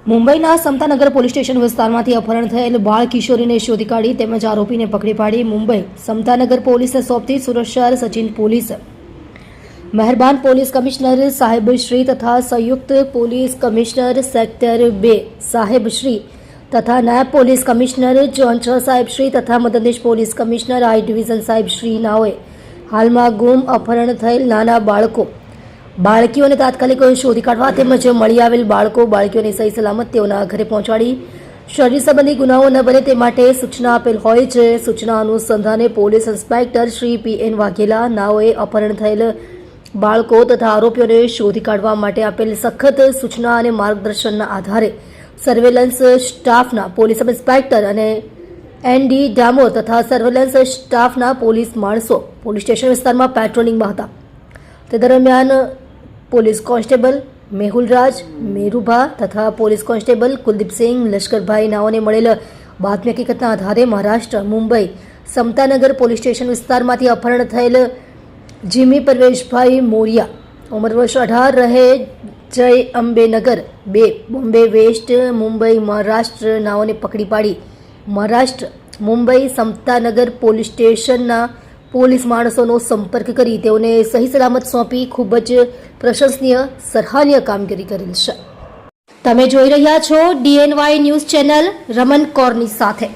મુંબઈના સમતાનગર police station વિસ્તારમાંથી અપહરણ થયેલ બાળ કિશોરીને શોધી કાઢી તેમજ આરોપીને પકડી પાડી મુંબઈ સમતાનગર પોલીસને સોંપતી સુરત શહેર સચિન પોલીસ મહેરબાન પોલીસ કમિશનર સાહેબ શ્રી તથા સંયુક્ત પોલીસ કમિશનર સેક્ટર 2 સાહેબ શ્રી તથા નાયબ પોલીસ કમિશનર ઝોન 6 સાહેબ શ્રી તથા મદદનીશ પોલીસ કમિશનર આઈ ડિવિઝન સાહેબ શ્રી નાઓએ હાલમાં ગુમ અપહરણ થયેલ નાના બાળકીઓને તાત્કાલિક શોધી કાઢવા તેમજ મળી આવેલ બાળકીઓને સહી સલામત તેઓના ઘરે પહોંચાડી શરીર સંબંધી ગુનાઓ ન બને તે માટે સૂચના આપેલ હોય છે. સૂચના અનુસંધાને police inspector Shri PN Vaghela નાઓએ અપહરણ થયેલ બાળકો તથા આરોપીઓને શોધી કાઢવા માટે આપેલ સખત સૂચના અને માર્ગદર્શનના આધારે સર્વેલન્સ સ્ટાફના પોલીસ ઇન્સ્પેક્ટર અને એનડી ડામોર તથા સર્વેલન્સ સ્ટાફના પોલીસ માણસો પોલીસ સ્ટેશન વિસ્તારમાં પેટ્રોલિંગમાં હતા. તે દરમિયાન પોલીસ કોન્સ્ટેબલ મેહુલરાજ મેરુભા તથા પોલીસ કોન્સ્ટેબલ કુલદીપસિંહ લશ્કરભાઈ નાઓને મળેલ બાતમી હકીકતના આધારે મહારાષ્ટ્ર મુંબઈ સમતાનગર પોલીસ સ્ટેશન વિસ્તારમાંથી અપહરણ થયેલ જીમી પરવેશભાઈ મોરિયા ઉંમર વર્ષ 18 રહે જય અંબેનગર 2 બોમ્બે વેસ્ટ મુંબઈ મહારાષ્ટ્ર નાઓને પકડી પાડી મહારાષ્ટ્ર મુંબઈ સમતાનગર પોલીસ સ્ટેશનના પોલીસ માણસોનો સંપર્ક કરી તેઓને સહી સલામત સોંપી ખૂબ જ પ્રશંસનીય સરાહનીય કામગીરી કરેલ છે. તમે જોઈ રહ્યા છો DNY ન્યૂઝ ચેનલ રમન કૌરની સાથે.